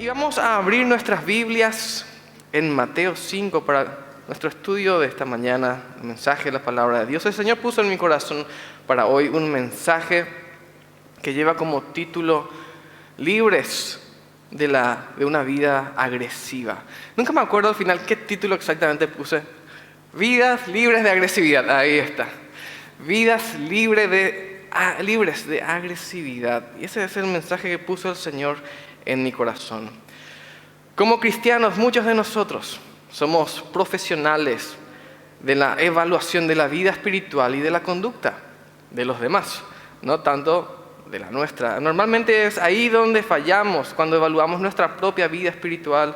Y vamos a abrir nuestras Biblias en Mateo 5 para nuestro estudio de esta mañana, el mensaje de la palabra de Dios. El Señor puso en mi corazón para hoy un mensaje que lleva como título Libres de una vida agresiva. Nunca me acuerdo al final qué título exactamente puse. Vidas libres de agresividad, ahí está. Vidas libres de agresividad. Y ese es el mensaje que puso el Señor en mi corazón. Como cristianos, muchos de nosotros somos profesionales de la evaluación de la vida espiritual y de la conducta de los demás, no tanto de la nuestra. Normalmente es ahí donde fallamos, cuando evaluamos nuestra propia vida espiritual,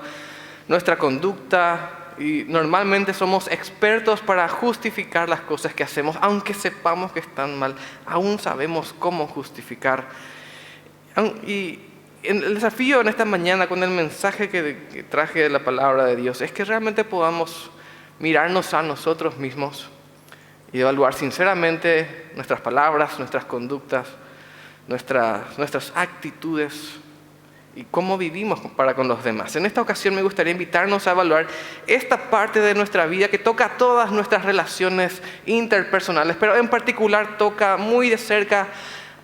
nuestra conducta, y normalmente somos expertos para justificar las cosas que hacemos, aunque sepamos que están mal, aún sabemos cómo justificar. Y el desafío en esta mañana con el mensaje que traje de la palabra de Dios es que realmente podamos mirarnos a nosotros mismos y evaluar sinceramente nuestras palabras, nuestras conductas, nuestras actitudes y cómo vivimos para con los demás. En esta ocasión me gustaría invitarnos a evaluar esta parte de nuestra vida que toca todas nuestras relaciones interpersonales, pero en particular toca muy de cerca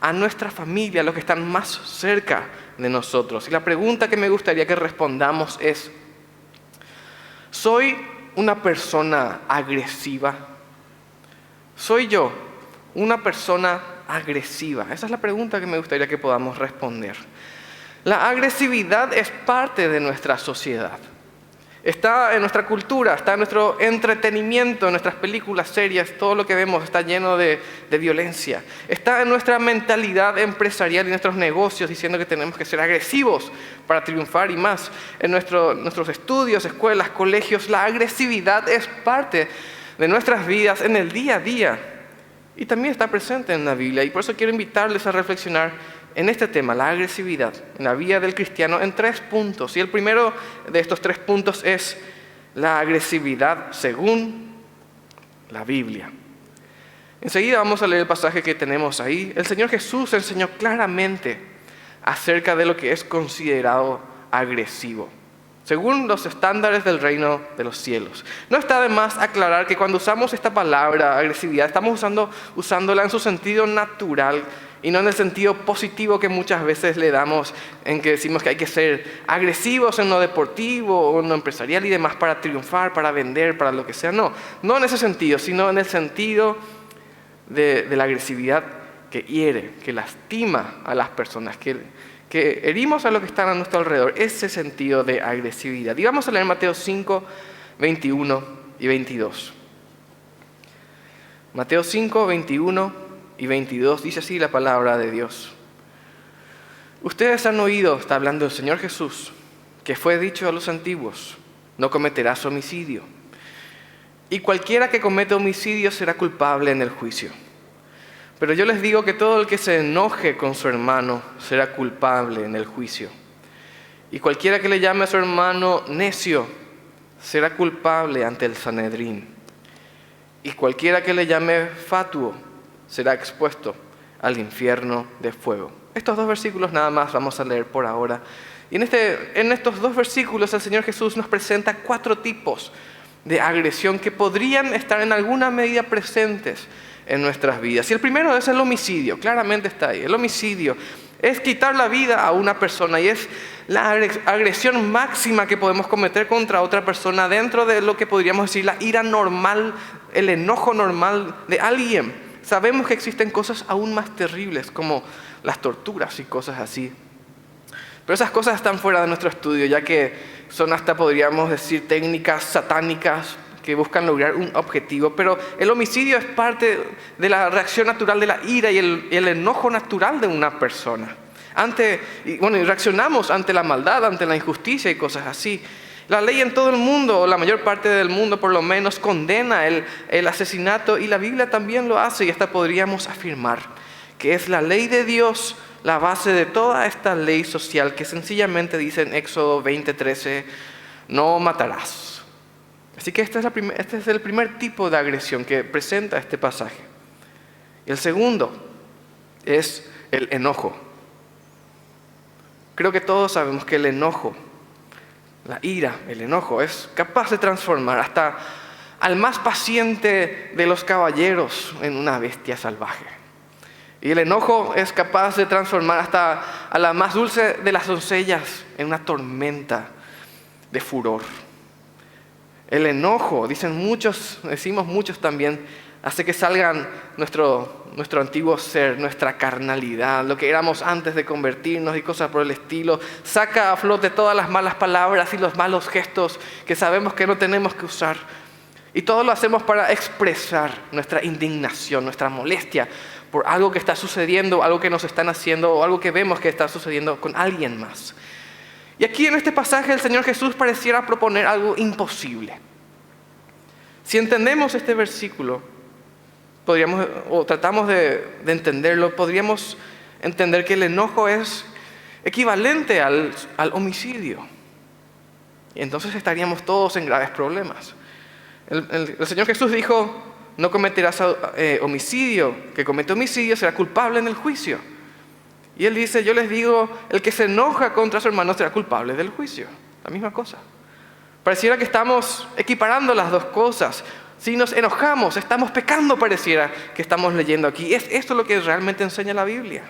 a nuestra familia, a los que están más cerca de nosotros. Y la pregunta que me gustaría que respondamos es: ¿soy una persona agresiva? ¿Soy yo una persona agresiva? Esa es la pregunta que me gustaría que podamos responder. La agresividad es parte de nuestra sociedad. Está en nuestra cultura, está en nuestro entretenimiento, en nuestras películas, series, todo lo que vemos está lleno de violencia. Está en nuestra mentalidad empresarial y nuestros negocios, diciendo que tenemos que ser agresivos para triunfar y más. En nuestros estudios, escuelas, colegios, la agresividad es parte de nuestras vidas en el día a día. Y también está presente en la Biblia. Y por eso quiero invitarles a reflexionar en este tema, la agresividad, en la vida del cristiano, en 3 puntos. Y el primero de estos 3 puntos es la agresividad según la Biblia. Enseguida vamos a leer el pasaje que tenemos ahí. El Señor Jesús enseñó claramente acerca de lo que es considerado agresivo, según los estándares del reino de los cielos. No está de más aclarar que cuando usamos esta palabra, agresividad, estamos usándola en su sentido natural y no en el sentido positivo que muchas veces le damos, en que decimos que hay que ser agresivos en lo deportivo o en lo empresarial y demás para triunfar, para vender, para lo que sea. No en ese sentido, sino en el sentido de la agresividad que hiere, que lastima a las personas, que herimos a los que están a nuestro alrededor, ese sentido de agresividad. Y vamos a leer Mateo 5, 21 y 22. Mateo 5, 21 y 22, dice así la palabra de Dios. Ustedes han oído, está hablando el Señor Jesús, que fue dicho a los antiguos: no cometerás homicidio. Y cualquiera que cometa homicidio será culpable en el juicio. Pero yo les digo que todo el que se enoje con su hermano será culpable en el juicio. Y cualquiera que le llame a su hermano necio será culpable ante el Sanedrín. Y cualquiera que le llame fatuo será expuesto al infierno de fuego. Estos 2 versículos nada más vamos a leer por ahora. Y en estos 2 versículos el Señor Jesús nos presenta 4 tipos de agresión que podrían estar en alguna medida presentes en nuestras vidas. Y el primero es el homicidio, claramente está ahí. El homicidio es quitar la vida a una persona y es la agresión máxima que podemos cometer contra otra persona dentro de lo que podríamos decir la ira normal, el enojo normal de alguien. Sabemos que existen cosas aún más terribles como las torturas y cosas así. Pero esas cosas están fuera de nuestro estudio, ya que son hasta, podríamos decir, técnicas satánicas que buscan lograr un objetivo. Pero el homicidio es parte de la reacción natural de la ira y el enojo natural de una persona. Y reaccionamos ante la maldad, ante la injusticia y cosas así. La ley en todo el mundo, o la mayor parte del mundo por lo menos, condena el asesinato, y la Biblia también lo hace, y hasta podríamos afirmar que es la ley de Dios la base de toda esta ley social que sencillamente dice en Éxodo 20:13, no matarás. Así que este es el primer tipo de agresión que presenta este pasaje. Y el segundo es el enojo. Creo que todos sabemos que el enojo La ira, el enojo, es capaz de transformar hasta al más paciente de los caballeros en una bestia salvaje. Y el enojo es capaz de transformar hasta a la más dulce de las doncellas en una tormenta de furor. El enojo, decimos muchos también, hace que salgan nuestro antiguo ser, nuestra carnalidad, lo que éramos antes de convertirnos y cosas por el estilo. Saca a flote todas las malas palabras y los malos gestos que sabemos que no tenemos que usar. Y todo lo hacemos para expresar nuestra indignación, nuestra molestia por algo que está sucediendo, algo que nos están haciendo o algo que vemos que está sucediendo con alguien más. Y aquí en este pasaje el Señor Jesús pareciera proponer algo imposible. Si entendemos este versículo, tratamos de entenderlo, podríamos entender que el enojo es equivalente al homicidio. Y entonces estaríamos todos en graves problemas. El Señor Jesús dijo: no cometerás homicidio, que comete homicidio será culpable en el juicio. Y Él dice: yo les digo, el que se enoja contra su hermano será culpable del juicio. La misma cosa. Pareciera que estamos equiparando las dos cosas. Si nos enojamos, estamos pecando, pareciera que estamos leyendo aquí. Es esto lo que realmente enseña la Biblia.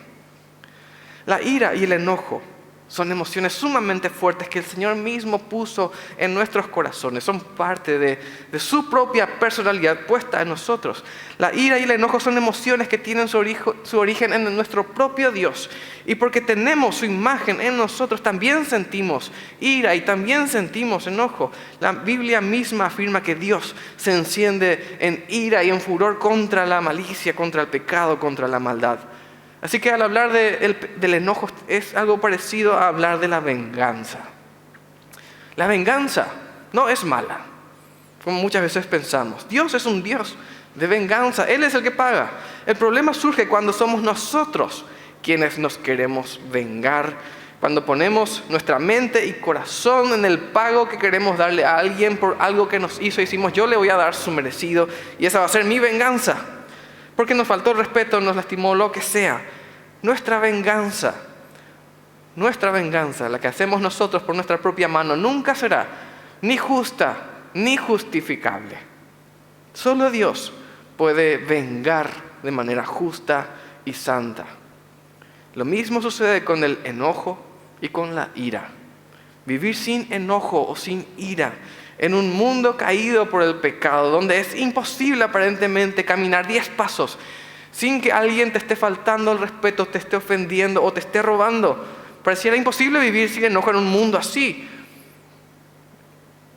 La ira y el enojo son emociones sumamente fuertes que el Señor mismo puso en nuestros corazones. Son parte de su propia personalidad puesta en nosotros. La ira y el enojo son emociones que tienen su origen en nuestro propio Dios. Y porque tenemos su imagen en nosotros, también sentimos ira y también sentimos enojo. La Biblia misma afirma que Dios se enciende en ira y en furor contra la malicia, contra el pecado, contra la maldad. Así que al hablar del enojo es algo parecido a hablar de la venganza. La venganza no es mala, como muchas veces pensamos. Dios es un Dios de venganza, Él es el que paga. El problema surge cuando somos nosotros quienes nos queremos vengar, cuando ponemos nuestra mente y corazón en el pago que queremos darle a alguien por algo que nos hizo y decimos: yo le voy a dar su merecido y esa va a ser mi venganza. Porque nos faltó respeto, nos lastimó, lo que sea. Nuestra venganza, la que hacemos nosotros por nuestra propia mano, nunca será ni justa ni justificable. Solo Dios puede vengar de manera justa y santa. Lo mismo sucede con el enojo y con la ira. Vivir sin enojo o sin ira en un mundo caído por el pecado, donde es imposible aparentemente caminar 10 pasos sin que alguien te esté faltando el respeto, te esté ofendiendo o te esté robando. Pareciera imposible vivir sin enojo en un mundo así.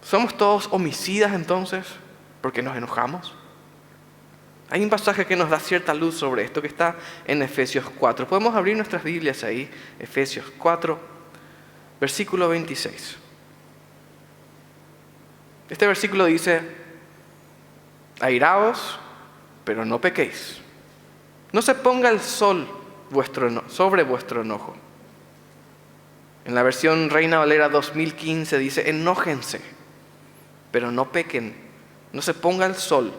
¿Somos todos homicidas entonces porque nos enojamos? Hay un pasaje que nos da cierta luz sobre esto que está en Efesios 4. Podemos abrir nuestras Biblias ahí, Efesios 4, versículo 26. Este versículo dice: airaos, pero no pequéis. No se ponga el sol sobre vuestro enojo. En la versión Reina Valera 2015 dice: enójense, pero no pequen. No se ponga el sol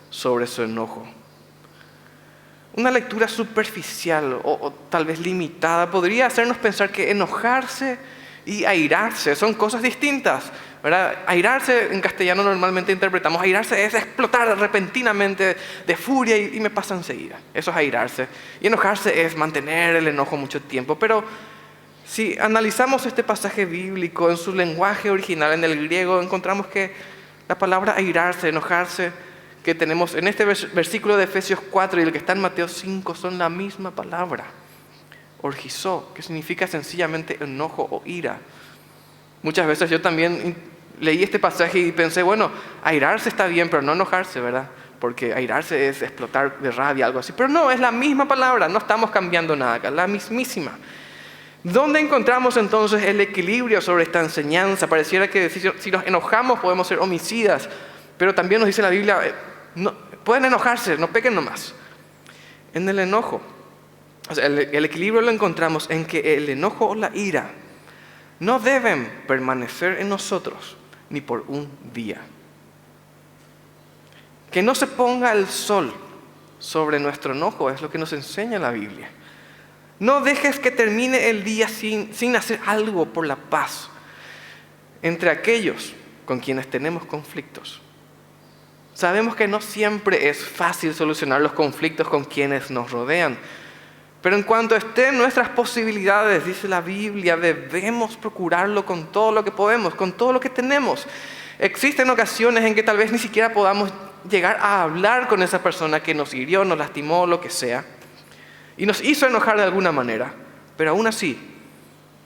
sobre su enojo. Una lectura superficial o tal vez limitada podría hacernos pensar que enojarse y airarse son cosas distintas, ¿verdad? Airarse en castellano normalmente interpretamos: airarse es explotar repentinamente de furia y me pasa enseguida. Eso es airarse. Y enojarse es mantener el enojo mucho tiempo. Pero si analizamos este pasaje bíblico en su lenguaje original, en el griego, encontramos que la palabra airarse, enojarse, que tenemos en este versículo de Efesios 4 y el que está en Mateo 5 son la misma palabra. Orgizó, que significa sencillamente enojo o ira. Muchas veces yo también leí este pasaje y pensé: bueno, airarse está bien, pero no enojarse, ¿verdad? Porque airarse es explotar de rabia, algo así. Pero no, es la misma palabra, no estamos cambiando nada acá, la mismísima. ¿Dónde encontramos entonces el equilibrio sobre esta enseñanza? Pareciera que si nos enojamos podemos ser homicidas, pero también nos dice la Biblia: no, pueden enojarse, no pequen nomás. En el enojo, o sea, el equilibrio lo encontramos en que el enojo o la ira no deben permanecer en nosotros ni por un día. Que no se ponga el sol sobre nuestro enojo es lo que nos enseña la Biblia. No dejes que termine el día sin hacer algo por la paz. entre aquellos con quienes tenemos conflictos. Sabemos que no siempre es fácil solucionar los conflictos con quienes nos rodean, pero en cuanto estén en nuestras posibilidades, dice la Biblia, debemos procurarlo con todo lo que podemos, con todo lo que tenemos. Existen ocasiones en que tal vez ni siquiera podamos llegar a hablar con esa persona que nos hirió, nos lastimó, lo que sea, y nos hizo enojar de alguna manera, pero aún así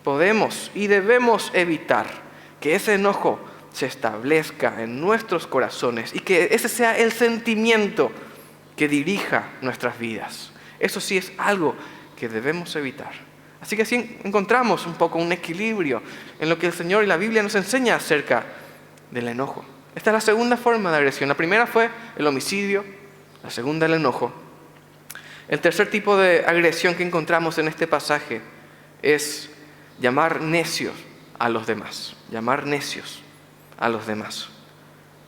podemos y debemos evitar que ese enojo se establezca en nuestros corazones y que ese sea el sentimiento que dirija nuestras vidas. Eso sí es algo que debemos evitar. Así que así encontramos un poco un equilibrio en lo que el Señor y la Biblia nos enseña acerca del enojo. Esta es la segunda forma de agresión. La primera fue el homicidio, la segunda el enojo. El tercer tipo de agresión que encontramos en este pasaje es llamar necios a los demás. Llamar necios a los demás.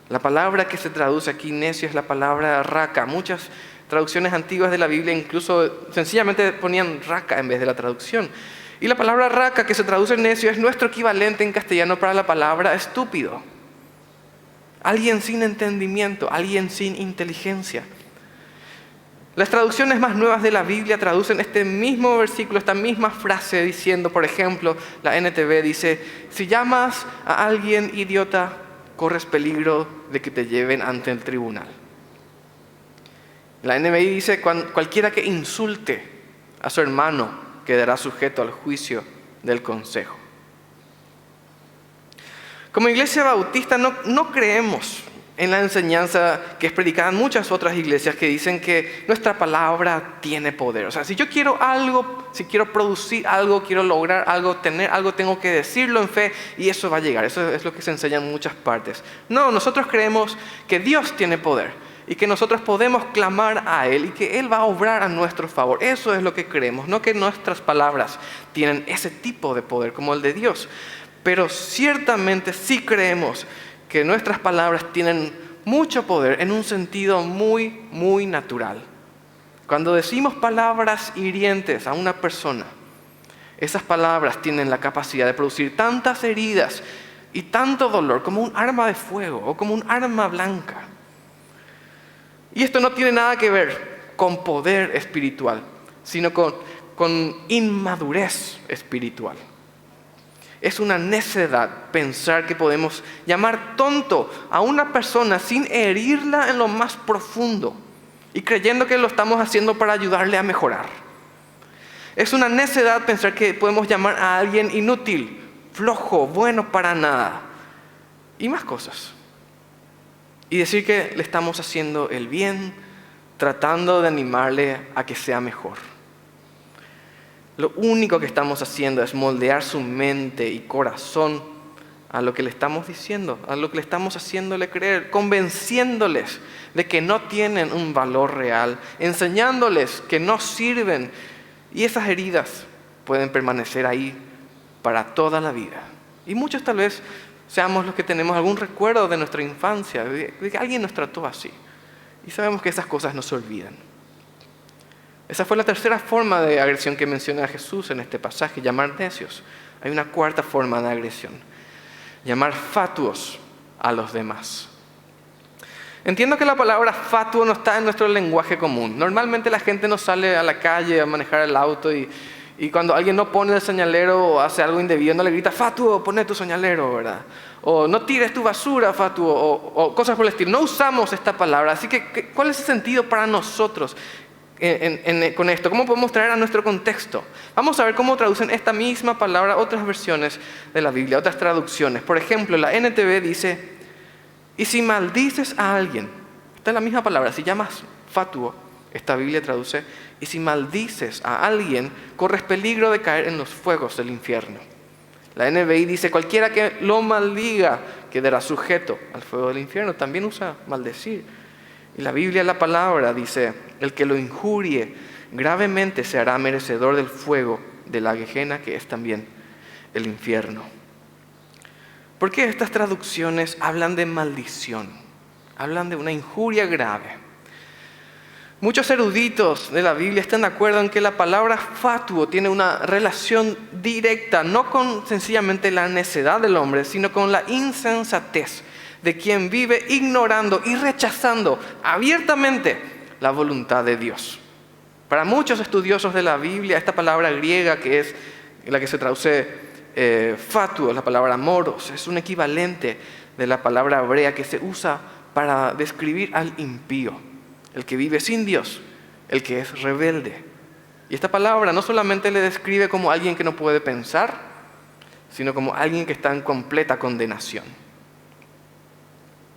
La palabra que se traduce aquí necio es la palabra raca. Muchas traducciones antiguas de la Biblia incluso sencillamente ponían raca en vez de la traducción. Y la palabra raca que se traduce en necio es nuestro equivalente en castellano para la palabra estúpido. Alguien sin entendimiento, alguien sin inteligencia. Las traducciones más nuevas de la Biblia traducen este mismo versículo, esta misma frase diciendo, por ejemplo, la NTV dice, si llamas a alguien idiota, corres peligro de que te lleven ante el tribunal. La NBI dice, cualquiera que insulte a su hermano quedará sujeto al juicio del consejo. Como iglesia bautista no creemos en la enseñanza que es predicada en muchas otras iglesias que dicen que nuestra palabra tiene poder. O sea, si yo quiero algo, si quiero producir algo, quiero lograr algo, tener algo, tengo que decirlo en fe y eso va a llegar. Eso es lo que se enseña en muchas partes. No, nosotros creemos que Dios tiene poder y que nosotros podemos clamar a Él y que Él va a obrar a nuestro favor. Eso es lo que creemos, no que nuestras palabras tienen ese tipo de poder como el de Dios. Pero ciertamente sí creemos que nuestras palabras tienen mucho poder en un sentido muy, muy natural. Cuando decimos palabras hirientes a una persona, esas palabras tienen la capacidad de producir tantas heridas y tanto dolor como un arma de fuego o como un arma blanca. Y esto no tiene nada que ver con poder espiritual, sino con inmadurez espiritual. Es una necedad pensar que podemos llamar tonto a una persona sin herirla en lo más profundo y creyendo que lo estamos haciendo para ayudarle a mejorar. Es una necedad pensar que podemos llamar a alguien inútil, flojo, bueno para nada y más cosas. Y decir que le estamos haciendo el bien, tratando de animarle a que sea mejor. Lo único que estamos haciendo es moldear su mente y corazón a lo que le estamos diciendo, a lo que le estamos haciéndole creer, convenciéndoles de que no tienen un valor real, enseñándoles que no sirven y esas heridas pueden permanecer ahí para toda la vida. Y muchos tal vez seamos los que tenemos algún recuerdo de nuestra infancia, de que alguien nos trató así. Y sabemos que esas cosas no se olvidan. Esa fue la tercera forma de agresión que menciona Jesús en este pasaje, llamar necios. Hay una cuarta forma de agresión, llamar fatuos a los demás. Entiendo que la palabra fatuo no está en nuestro lenguaje común. Normalmente la gente no sale a la calle a manejar el auto y cuando alguien no pone el señalero o hace algo indebido, no le grita, fatuo, pone tu señalero, ¿verdad? O no tires tu basura, fatuo, o cosas por el estilo. No usamos esta palabra, así que ¿cuál es el sentido para nosotros con esto? ¿Cómo podemos traer a nuestro contexto? Vamos a ver cómo traducen esta misma palabra otras versiones de la Biblia, otras traducciones. Por ejemplo, la NTV dice, y si maldices a alguien, esta es la misma palabra, si llamas fatuo, esta Biblia traduce, y si maldices a alguien, corres peligro de caer en los fuegos del infierno. La NBI dice, cualquiera que lo maldiga quedará sujeto al fuego del infierno. También usa maldecir. Y la Biblia, la palabra, dice, el que lo injurie gravemente se hará merecedor del fuego de la Gehenna, que es también el infierno. ¿Por qué estas traducciones hablan de maldición? Hablan de una injuria grave. Muchos eruditos de la Biblia están de acuerdo en que la palabra fatuo tiene una relación directa, no con sencillamente la necedad del hombre, sino con la insensatez de quien vive ignorando y rechazando abiertamente la voluntad de Dios. Para muchos estudiosos de la Biblia, esta palabra griega, que es la que se traduce fatuo, la palabra moros, es un equivalente de la palabra hebrea que se usa para describir al impío, el que vive sin Dios, el que es rebelde. Y esta palabra no solamente le describe como alguien que no puede pensar, sino como alguien que está en completa condenación.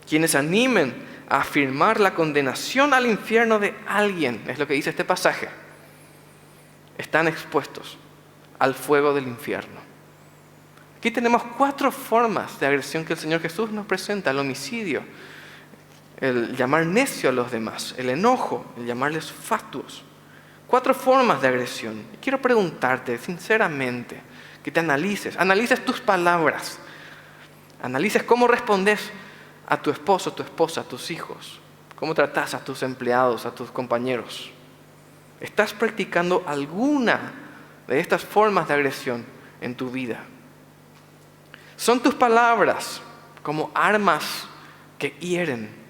Quienes animen a afirmar la condenación al infierno de alguien, es lo que dice este pasaje, están expuestos al fuego del infierno. Aquí tenemos 4 formas de agresión que el Señor Jesús nos presenta: el homicidio, el llamar necio a los demás, el enojo, el llamarles fatuos. 4 formas de agresión. Y quiero preguntarte sinceramente que te analices tus palabras, analices cómo respondes a tu esposo, tu esposa, a tus hijos, cómo tratas a tus empleados, a tus compañeros. ¿Estás practicando alguna de estas formas de agresión en tu vida? ¿Son tus palabras como armas que hieren?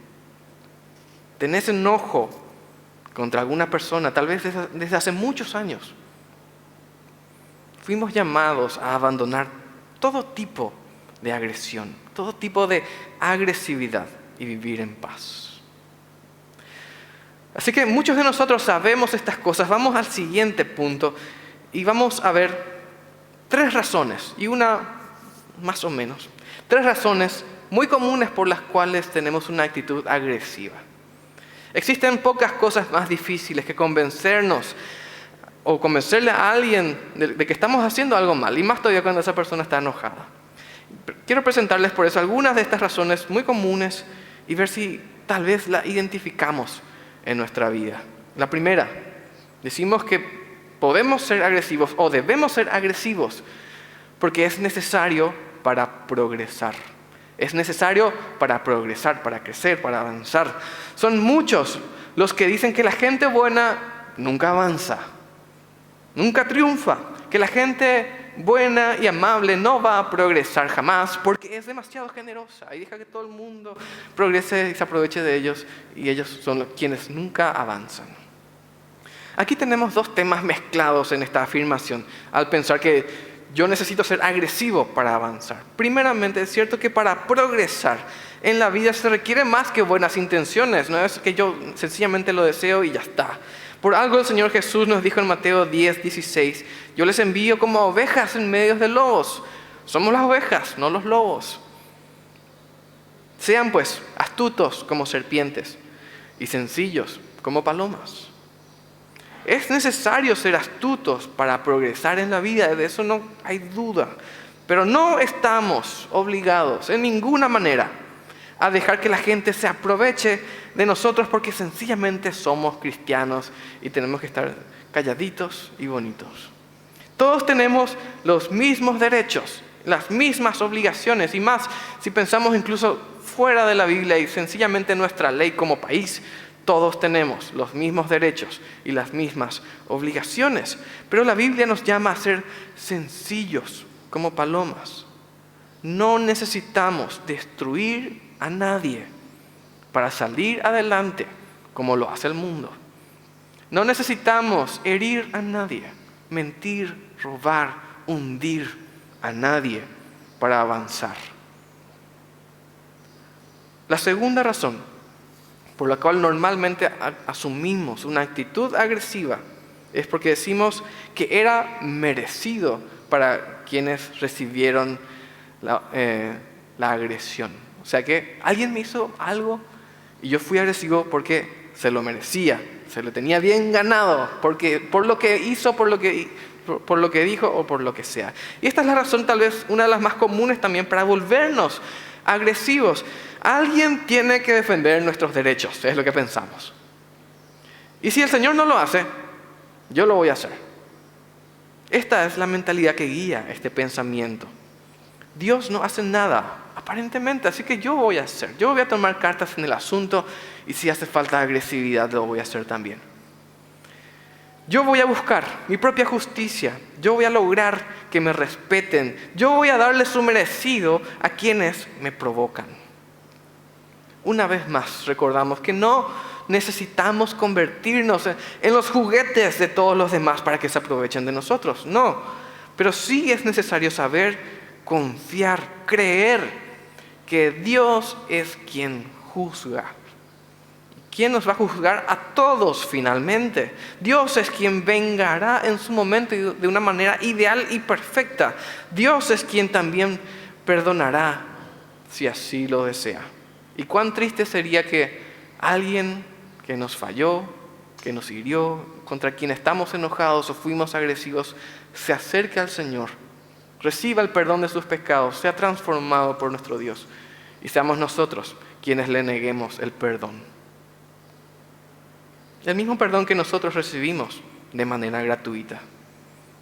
¿Tenés enojo contra alguna persona, tal vez desde hace muchos años? Fuimos llamados a abandonar todo tipo de agresión, todo tipo de agresividad y vivir en paz. Así que muchos de nosotros sabemos estas cosas. Vamos al siguiente punto y vamos a ver 3 razones, y una más o menos, 3 razones muy comunes por las cuales tenemos una actitud agresiva. Existen pocas cosas más difíciles que convencernos o convencerle a alguien de que estamos haciendo algo mal, y más todavía cuando esa persona está enojada. Quiero presentarles por eso algunas de estas razones muy comunes y ver si tal vez la identificamos en nuestra vida. La primera, decimos que podemos ser agresivos o debemos ser agresivos porque es necesario para progresar. Es necesario para progresar, para crecer, para avanzar. Son muchos los que dicen que la gente buena nunca avanza, nunca triunfa, que la gente buena y amable no va a progresar jamás porque es demasiado generosa y deja que todo el mundo progrese y se aproveche de ellos, y ellos son quienes nunca avanzan. Aquí tenemos 2 temas mezclados en esta afirmación al pensar que yo necesito ser agresivo para avanzar. Primeramente, es cierto que para progresar en la vida se requiere más que buenas intenciones. No es que yo sencillamente lo deseo y ya está. Por algo el Señor Jesús nos dijo en Mateo 10:16, yo les envío como ovejas en medio de lobos. Somos las ovejas, no los lobos. Sean pues astutos como serpientes y sencillos como palomas. Es necesario ser astutos para progresar en la vida, de eso no hay duda. Pero no estamos obligados en ninguna manera a dejar que la gente se aproveche de nosotros porque sencillamente somos cristianos y tenemos que estar calladitos y bonitos. Todos tenemos los mismos derechos, las mismas obligaciones, y más si pensamos incluso fuera de la Biblia y sencillamente nuestra ley como país. Todos tenemos los mismos derechos y las mismas obligaciones, pero la Biblia nos llama a ser sencillos como palomas. No necesitamos destruir a nadie para salir adelante como lo hace el mundo. No necesitamos herir a nadie, mentir, robar, hundir a nadie para avanzar. La segunda razón por la cual normalmente asumimos una actitud agresiva es porque decimos que era merecido para quienes recibieron la agresión. O sea que alguien me hizo algo y yo fui agresivo porque se lo merecía, se lo tenía bien ganado, porque por lo que hizo, por lo que dijo o por lo que sea. Y esta es la razón, tal vez una de las más comunes también, para volvernos agresivos. Alguien tiene que defender nuestros derechos, es lo que pensamos. Y si el Señor no lo hace, yo lo voy a hacer. Esta es la mentalidad que guía este pensamiento. Dios no hace nada, aparentemente, así que yo voy a hacer. Yo voy a tomar cartas en el asunto y si hace falta agresividad, lo voy a hacer también. Yo voy a buscar mi propia justicia. Yo voy a lograr que me respeten. Yo voy a darle su merecido a quienes me provocan. Una vez más recordamos que no necesitamos convertirnos en los juguetes de todos los demás para que se aprovechen de nosotros. No, pero sí es necesario saber, confiar, creer que Dios es quien juzga. ¿Quién nos va a juzgar? A todos finalmente. Dios es quien vengará en su momento de una manera ideal y perfecta. Dios es quien también perdonará si así lo desea. Y cuán triste sería que alguien que nos falló, que nos hirió, contra quien estamos enojados o fuimos agresivos, se acerque al Señor, reciba el perdón de sus pecados, sea transformado por nuestro Dios y seamos nosotros quienes le neguemos el perdón. El mismo perdón que nosotros recibimos de manera gratuita.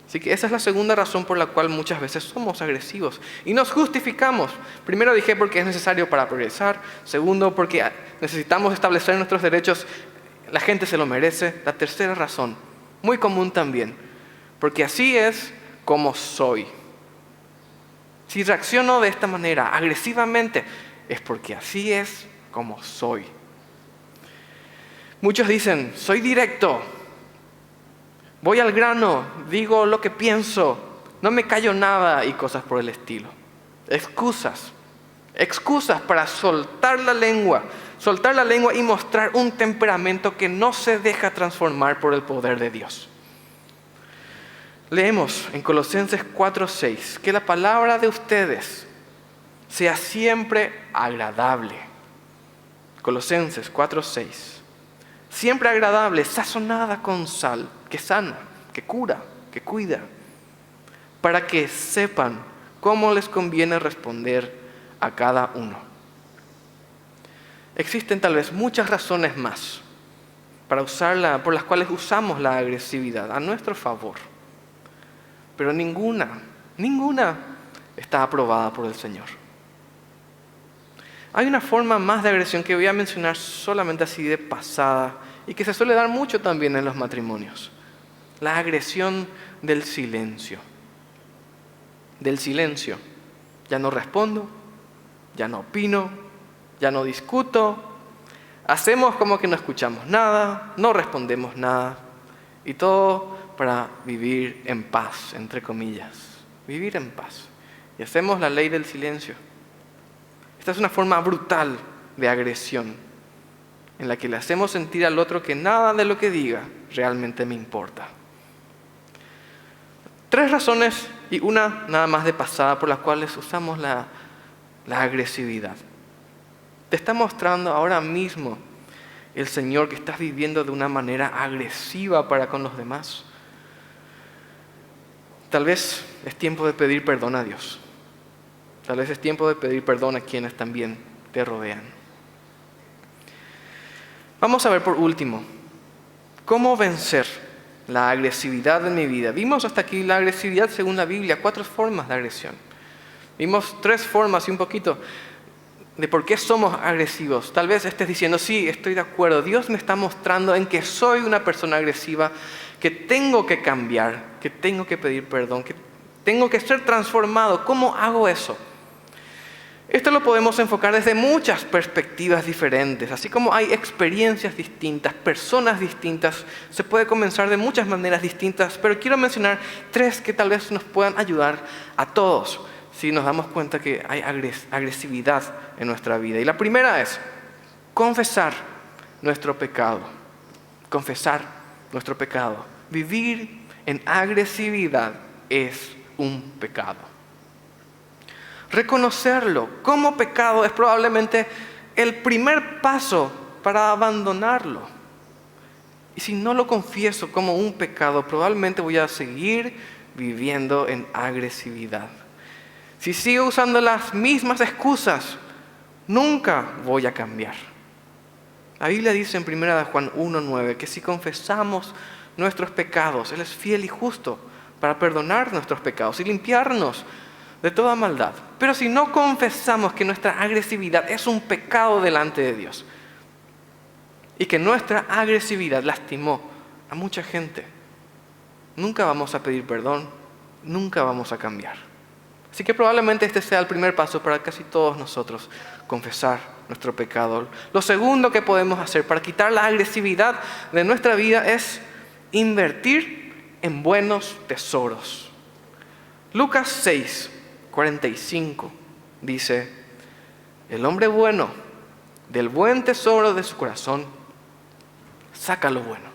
Así que esa es la segunda razón por la cual muchas veces somos agresivos y nos justificamos. Primero dije porque es necesario para progresar. Segundo, porque necesitamos establecer nuestros derechos. La gente se lo merece. La tercera razón, muy común también, porque así es como soy. Si reacciono de esta manera, agresivamente, es porque así es como soy. Muchos dicen, soy directo, voy al grano, digo lo que pienso, no me callo nada y cosas por el estilo. Excusas para soltar la lengua y mostrar un temperamento que no se deja transformar por el poder de Dios. Leemos en Colosenses 4:6 que la palabra de ustedes sea siempre agradable. Colosenses 4:6. Siempre agradable, sazonada con sal, que sana, que cura, que cuida, para que sepan cómo les conviene responder a cada uno. Existen tal vez muchas razones más por las cuales usamos la agresividad a nuestro favor, pero ninguna está aprobada por el Señor. Hay una forma más de agresión que voy a mencionar solamente así de pasada y que se suele dar mucho también en los matrimonios. La agresión del silencio. Del silencio. Ya no respondo, ya no opino, ya no discuto. Hacemos como que no escuchamos nada, no respondemos nada. Y todo para vivir en paz, entre comillas. Vivir en paz. Y hacemos la ley del silencio. Esta es una forma brutal de agresión en la que le hacemos sentir al otro que nada de lo que diga realmente me importa. 3 razones y una nada más de pasada por las cuales usamos la agresividad. Te está mostrando ahora mismo el Señor que estás viviendo de una manera agresiva para con los demás. Tal vez es tiempo de pedir perdón a Dios. Tal vez es tiempo de pedir perdón a quienes también te rodean. Vamos a ver por último, ¿cómo vencer la agresividad en mi vida? Vimos hasta aquí la agresividad según la Biblia, 4 formas de agresión. Vimos 3 formas y un poquito de por qué somos agresivos. Tal vez estés diciendo, sí, estoy de acuerdo. Dios me está mostrando en que soy una persona agresiva, que tengo que cambiar, que tengo que pedir perdón, que tengo que ser transformado. ¿Cómo hago eso? Esto lo podemos enfocar desde muchas perspectivas diferentes. Así como hay experiencias distintas, personas distintas, se puede comenzar de muchas maneras distintas, pero quiero mencionar 3 que tal vez nos puedan ayudar a todos si nos damos cuenta que hay agresividad en nuestra vida. Y la primera es confesar nuestro pecado. Confesar nuestro pecado. Vivir en agresividad es un pecado. Reconocerlo como pecado es probablemente el primer paso para abandonarlo. Y si no lo confieso como un pecado, probablemente voy a seguir viviendo en agresividad. Si sigo usando las mismas excusas, nunca voy a cambiar. La Biblia dice en 1 Juan 1:9 que si confesamos nuestros pecados, Él es fiel y justo para perdonar nuestros pecados y limpiarnos de toda maldad. Pero si no confesamos que nuestra agresividad es un pecado delante de Dios y que nuestra agresividad lastimó a mucha gente, nunca vamos a pedir perdón, nunca vamos a cambiar. Así que probablemente este sea el primer paso para casi todos nosotros, confesar nuestro pecado. Lo segundo que podemos hacer para quitar la agresividad de nuestra vida es invertir en buenos tesoros. Lucas 6, 45 dice: el hombre bueno del buen tesoro de su corazón saca lo bueno,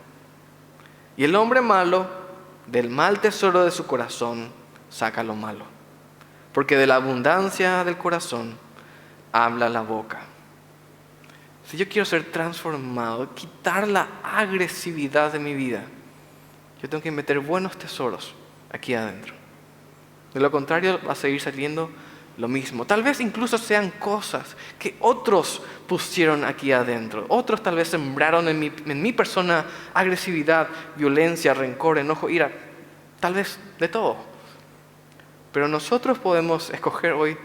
y el hombre malo del mal tesoro de su corazón saca lo malo, porque de la abundancia del corazón habla la boca. Si yo quiero ser transformado, quitar la agresividad de mi vida, yo tengo que meter buenos tesoros aquí adentro. De lo contrario, va a seguir saliendo lo mismo. Tal vez incluso sean cosas que otros pusieron aquí adentro. Otros tal vez sembraron en mi persona agresividad, violencia, rencor, enojo, ira. Tal vez de todo. Pero nosotros podemos escoger hoy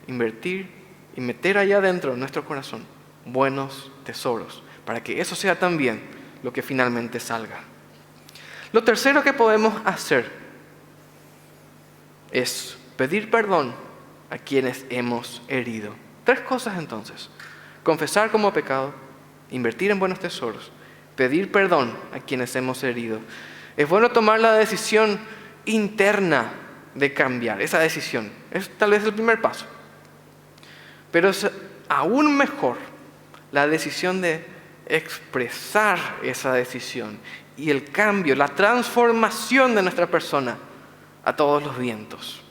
invertir y meter allá adentro en nuestro corazón buenos tesoros, para que eso sea también lo que finalmente salga. Lo tercero que podemos hacer es pedir perdón a quienes hemos herido. 3 cosas entonces: confesar como pecado, invertir en buenos tesoros, pedir perdón a quienes hemos herido. Es bueno tomar la decisión interna de cambiar. Esa decisión es tal vez el primer paso, pero es aún mejor la decisión de expresar esa decisión y el cambio, la transformación de nuestra persona a todos los vientos.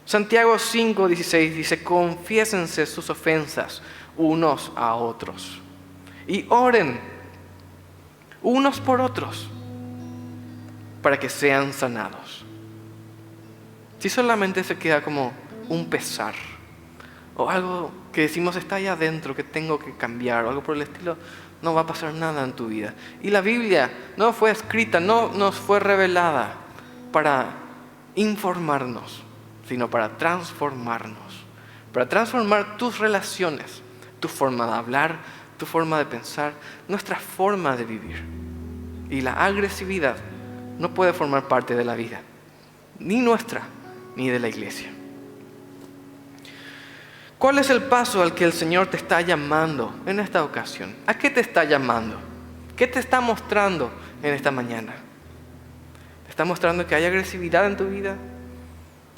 Santiago 5:16 dice: confiésense sus ofensas unos a otros y oren unos por otros para que sean sanados. Si solamente se queda como un pesar o algo que decimos está ahí adentro que tengo que cambiar o algo por el estilo, no va a pasar nada en tu vida. Y la Biblia no fue escrita, no nos fue revelada para informarnos, sino para transformarnos, para transformar tus relaciones, tu forma de hablar, tu forma de pensar, nuestra forma de vivir. Y la agresividad no puede formar parte de la vida, ni nuestra, ni de la iglesia. ¿Cuál es el paso al que el Señor te está llamando en esta ocasión? ¿A qué te está llamando? ¿Qué te está mostrando en esta mañana? ¿Te está mostrando que hay agresividad en tu vida?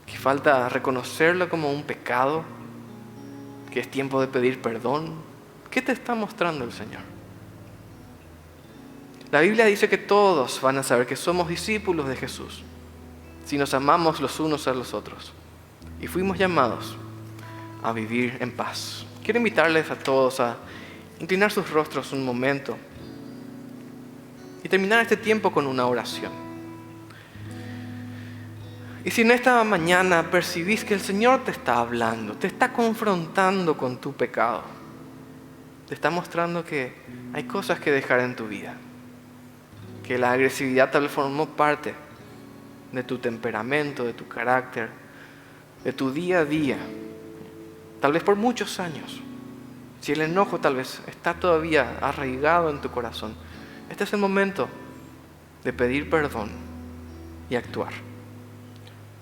¿Que falta reconocerlo como un pecado? ¿Que es tiempo de pedir perdón? ¿Qué te está mostrando el Señor? La Biblia dice que todos van a saber que somos discípulos de Jesús si nos amamos los unos a los otros. Y fuimos llamados a vivir en paz. Quiero invitarles a todos a inclinar sus rostros un momento y terminar este tiempo con una oración. Y si en esta mañana percibís que el Señor te está hablando, te está confrontando con tu pecado, te está mostrando que hay cosas que dejar en tu vida, que la agresividad tal vez formó parte de tu temperamento, de tu carácter, de tu día a día, tal vez por muchos años. Si el enojo tal vez está todavía arraigado en tu corazón, este es el momento de pedir perdón y actuar.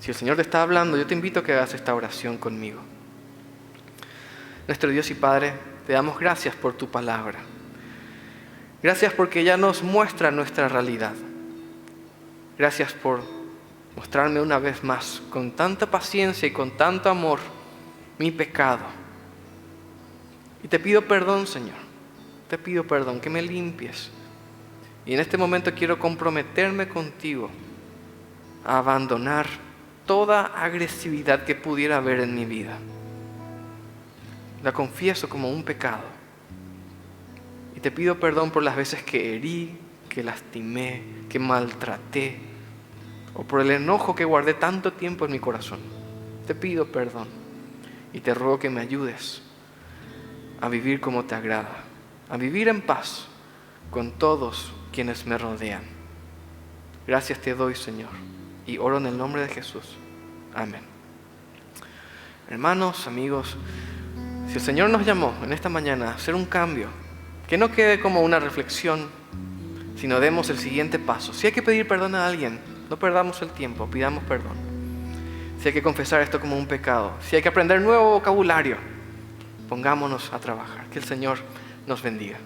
Si el Señor te está hablando, yo te invito a que hagas esta oración conmigo. Nuestro Dios y Padre, te damos gracias por tu palabra. Gracias porque ya nos muestra nuestra realidad. Gracias por mostrarme una vez más, con tanta paciencia y con tanto amor, mi pecado. Y te pido perdón, Señor. Te pido perdón, que me limpies. Y en este momento quiero comprometerme contigo a abandonar toda agresividad que pudiera haber en mi vida. La confieso como un pecado. Y te pido perdón por las veces que herí, que lastimé, que maltraté, o por el enojo que guardé tanto tiempo en mi corazón. Te pido perdón y te ruego que me ayudes a vivir como te agrada, a vivir en paz con todos quienes me rodean. Gracias te doy, Señor, y oro en el nombre de Jesús. Amén. Hermanos, amigos, si el Señor nos llamó en esta mañana a hacer un cambio, que no quede como una reflexión, sino demos el siguiente paso. Si hay que pedir perdón a alguien, No perdamos el tiempo, pidamos perdón. Si hay que confesar esto como un pecado, si hay que aprender nuevo vocabulario, pongámonos a trabajar. Que el Señor nos bendiga.